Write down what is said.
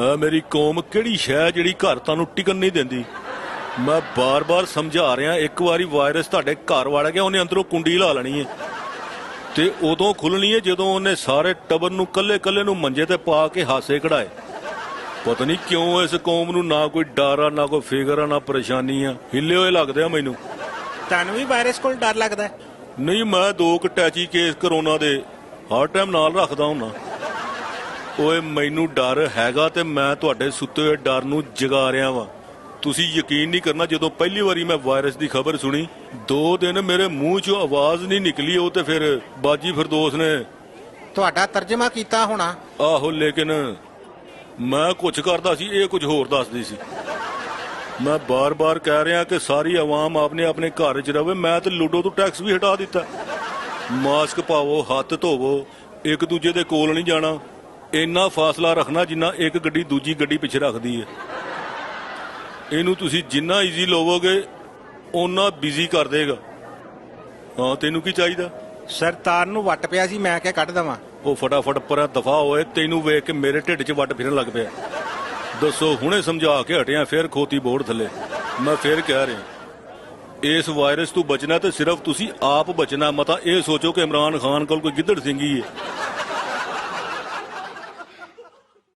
ਆ ਮੇਰੀ ਕੌਮ ਕਿਹੜੀ ਸ਼ੈ ਜਿਹੜੀ ਘਰ ਤੁਹਾਨੂੰ ਟਿਕਣ ਨਹੀਂ ਦਿੰਦੀ। ਮੈਂ ਬਾਰ-ਬਾਰ ਸਮਝਾ ਰਿਹਾ, ਇੱਕ ਵਾਰੀ ਵਾਇਰਸ ਤੁਹਾਡੇ ਘਰ ਵੜ ਗਿਆ ਉਹਨੇ ਅੰਦਰੋਂ ਕੁੰਡੀ ਲਾ ਲੈਣੀ ਹੈ ਤੇ ਉਦੋਂ ਖੁੱਲਣੀ ਹੈ ਜਦੋਂ ਉਹਨੇ ਸਾਰੇ ਟੱਬਰ ਨੂੰ ਕੱਲੇ ਨੂੰ ਮੰਜੇ ਤੇ ਪਾ ਕੇ ਹਾਸੇ ਕਢਾਏ। ਪਤਾ ਨਹੀਂ ਕਿਉਂ ਇਸ ਕੌਮ ਨੂੰ ਨਾ ਕੋਈ ਡਰ ਆ, ਨਾ ਕੋਈ ਫਿਕਰ ਆ, ਨਾ ਪਰੇਸ਼ਾਨੀ ਆ। ਹਿੱਲੇ ਹੋਏ ਲੱਗਦੇ ਆ ਮੈਨੂੰ। ਤੁਹਾਨੂੰ ਵੀ ਵਾਇਰਸ ਕੋਲ ਡਰ ਲੱਗਦਾ? ਨਹੀਂ, ਮੈਂ 2 ਅਟੈਚੀ ਕੇਸ ਕਰੋਨਾ ਦੇ ਹਰ ਟਾਈਮ ਨਾਲ ਰੱਖਦਾ ਹੁੰਨਾ। ਓਏ ਮੈਨੂੰ ਡਰ ਹੈਗਾ ਤੇ ਮੈਂ ਤੁਹਾਡੇ ਸੁੱਤੇ ਹੋਏ ਡਰ ਨੂੰ ਜਗਾ ਰਿਹਾ ਵਾਂ। ਤੁਸੀਂ ਯਕੀਨ ਨਹੀਂ ਕਰਨਾ, ਜਦੋਂ ਪਹਿਲੀ ਵਾਰੀ ਮੈਂ ਵਾਇਰਸ ਦੀ ਖਬਰ ਸੁਣੀ 2 ਦਿਨ ਮੇਰੇ ਮੂੰਹ 'ਚੋਂ ਆਵਾਜ਼ ਨਹੀਂ ਨਿਕਲੀ। ਉਹ ਤੇ ਫਿਰ ਬਾਜੀ ਫਿਰਦੌਸ ਨੇ ਤੁਹਾਡਾ ਤਰਜਮਾ ਕੀਤਾ ਹੋਣਾ। ਆਹੋ, ਲੇਕਿਨ ਮੈਂ ਕੁਝ ਕਰਦਾ ਸੀ, ਇਹ ਕੁਝ ਹੋਰ ਦੱਸਦੀ ਸੀ। ਮੈਂ ਬਾਰ-ਬਾਰ ਕਹਿ ਰਿਹਾ ਕਿ ਸਾਰੀ ਆਵਾਮ ਆਪਣੇ ਆਪਣੇ ਘਰ 'ਚ ਰਵੇ। ਮੈਂ ਤੇ ਲੂਡੋ ਤੋਂ ਟੈਕਸ ਵੀ ਹਟਾ ਦਿੱਤਾ। ਮਾਸਕ ਪਾਵੋ, ਹੱਥ ਧੋਵੋ, ਇੱਕ ਦੂਜੇ ਦੇ ਕੋਲ ਨਹੀਂ ਜਾਣਾ, ਇੰਨਾ ਫਾਸਲਾ ਰੱਖਣਾ ਜਿੰਨਾ ਇੱਕ ਗੱਡੀ ਦੂਜੀ ਗੱਡੀ ਪਿੱਛੇ ਰੱਖਦੀ ਹੈ। ਇਹਨੂੰ ਤੁਸੀਂ ਜਿੰਨਾ ਈਜ਼ੀ ਲਵੋਗੇ ਓਨਾ ਬਿਜ਼ੀ ਕਰ ਦੇਗਾ। ਹਾਂ, ਤੈਨੂੰ ਕੀ ਚਾਹੀਦਾ? ਸਰ, ਤਾਰ ਨੂੰ ਵੱਟ ਪਿਆ ਸੀ, ਮੈਂ ਕਿਹਾ ਕੱਢ ਦਵਾਂ। ਉਹ ਫਟਾਫਟ ਪਰਾਂ ਦਫਾ ਹੋਏ, ਤੈਨੂੰ ਵੇਖ ਕੇ ਮੇਰੇ ਢਿੱਡ 'ਚ ਵੱਟ ਫਿਰਨ ਲੱਗ ਪਿਆ। ਦੱਸੋ, ਹੁਣੇ ਸਮਝਾ ਕੇ ਹਟਿਆ ਫਿਰ ਖੋਤੀ ਬੋਰਡ ਥੱਲੇ। ਮੈਂ ਫਿਰ ਕਹਿ ਰਿਹਾ, ਇਸ ਵਾਇਰਸ ਤੋਂ ਬਚਣਾ ਤੇ ਸਿਰਫ ਤੁਸੀਂ ਆਪ ਬਚਣਾ। ਮਤਾ ਇਹ ਸੋਚੋ ਕਿ ਇਮਰਾਨ ਖਾਨ ਕੋਲ ਕੋਈ ਗਿੱਦੜ ਸਿੰਘੀ ਹੈ।